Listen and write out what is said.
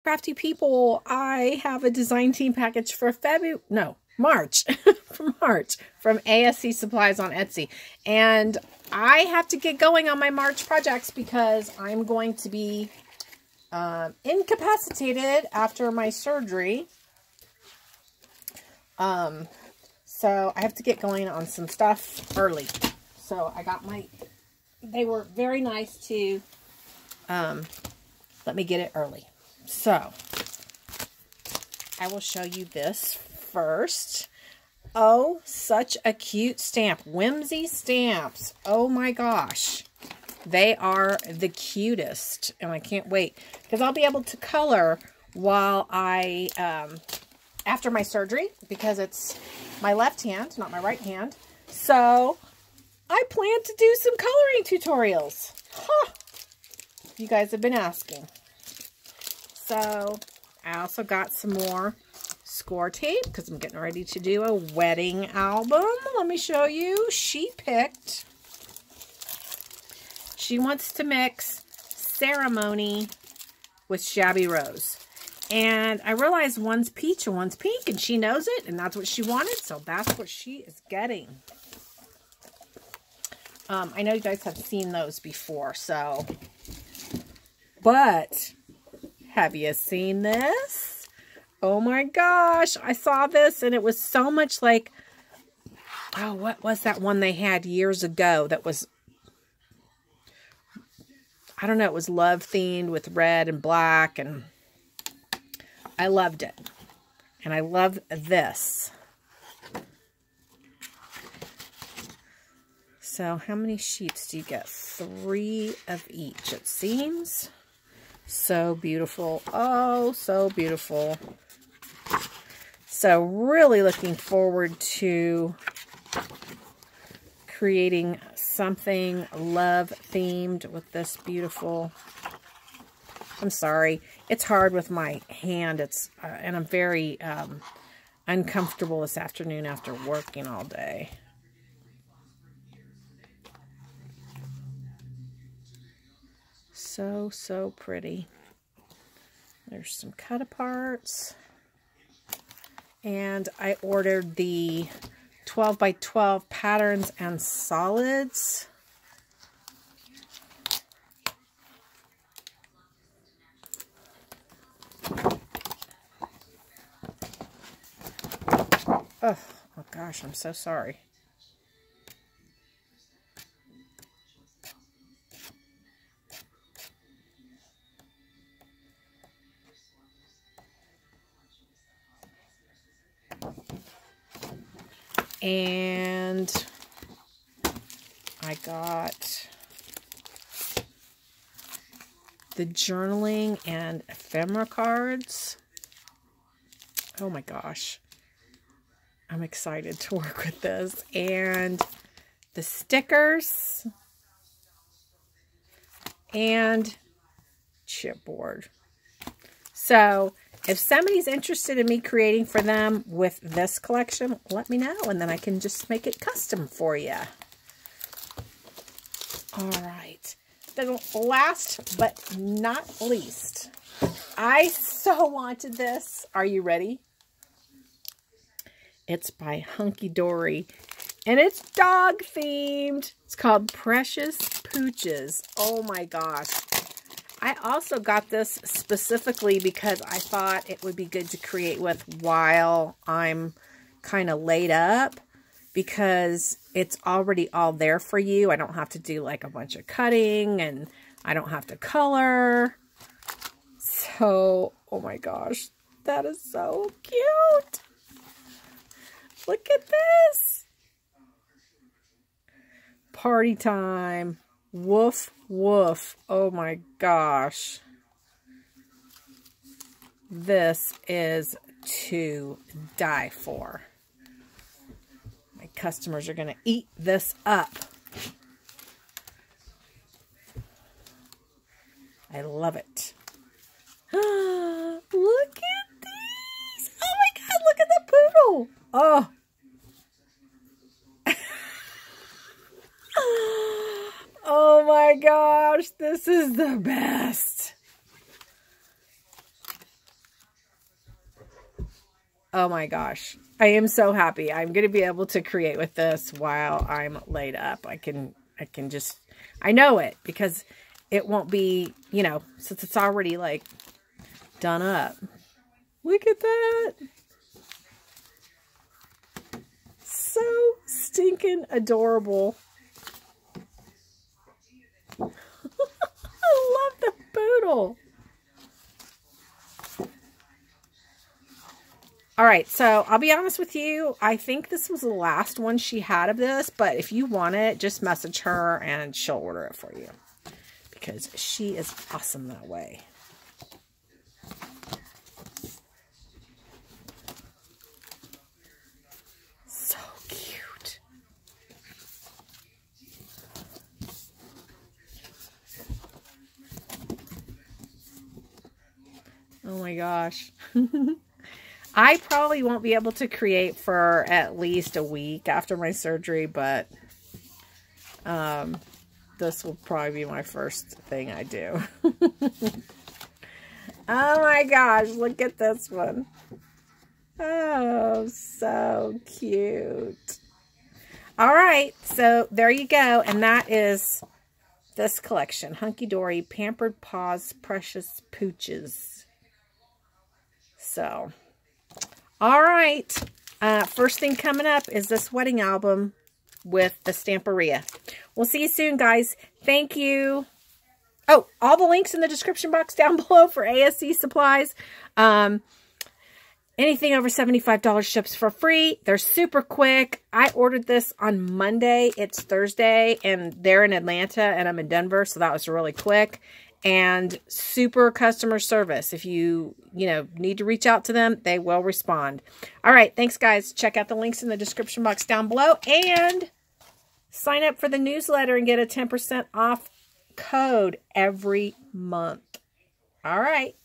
crafty people, I have a design team package for March, from March, from ASC Supplies on Etsy. And I have to get going on my March projects because I'm going to be incapacitated after my surgery. So I have to get going on some stuff early. So I got they were very nice to let me get it early. So I will show you this first. Oh, such a cute stamp. Whimsy stamps. Oh my gosh. They are the cutest. And I can't wait because I'll be able to color while I, after my surgery, because it's my left hand, not my right hand. So I plan to do some coloring tutorials. Huh. You guys have been asking. So I also got some more score tape because I'm getting ready to do a wedding album. Let me show you. She wants to mix ceremony with shabby rose. And I realized one's peach and one's pink, and she knows it, and that's what she wanted, so that's what she is getting. I know you guys have seen those before, so. But, have you seen this? Oh my gosh, I saw this, and it was so much like, oh, what was that one they had years ago that was, I don't know, it was love themed with red and black, and I loved it. And I love this. So how many sheets do you get? 3 of each, it seems. So beautiful. Oh, so beautiful. So really looking forward to creating something love themed with this beautiful. I'm sorry, it's hard with my hand. And I'm very uncomfortable this afternoon after working all day. So, so pretty. There's some cut aparts. And I ordered the 12 by 12 patterns and solids. Oh gosh, I'm so sorry. And I got the journaling and ephemera cards. Oh my gosh. I'm excited to work with this. And the stickers and chipboard. So if somebody's interested in me creating for them with this collection, let me know, and then I can just make it custom for you. All right. Then last but not least, I so wanted this. Are you ready? It's by Hunky Dory, and it's dog themed. It's called Precious Pooches. Oh my gosh. I also got this specifically because I thought it would be good to create with while I'm kind of laid up, because it's already all there for you. I don't have to do like a bunch of cutting, and I don't have to color. So, oh my gosh, that is so cute. Look at this. Party time. Woof, woof. Oh my gosh. This is to die for. My customers are going to eat this up. I love it. Look at these. Oh my God, look at the poodle. Oh. Oh my gosh, this is the best. Oh my gosh. I am so happy. I'm going to be able to create with this while I'm laid up. I can just, I know it because it won't be, you know, since it's already like done up. Look at that. So stinking adorable. I love the poodle. All right, so I'll be honest with you. I think this was the last one she had of this, but if you want it, just message her and she'll order it for you because she is awesome that way. So cute. Oh my gosh. I probably won't be able to create for at least a week after my surgery, but this will probably be my first thing I do. Oh my gosh, look at this one. Oh, so cute. All right, so there you go. And that is this collection. Hunky Dory, Pampered Paws, Precious Pooches. So... all right, first thing coming up is this wedding album with the Stamperia. We'll see you soon, guys. Thank you. Oh, all the links in the description box down below for ASC Supplies. Anything over $75 ships for free. They're super quick. I ordered this on Monday. It's Thursday, and they're in Atlanta, and I'm in Denver, so that was really quick. And super customer service. If you need to reach out to them, they will respond. All right. Thanks, guys. Check out the links in the description box down below and sign up for the newsletter and get a 10% off code every month. All right.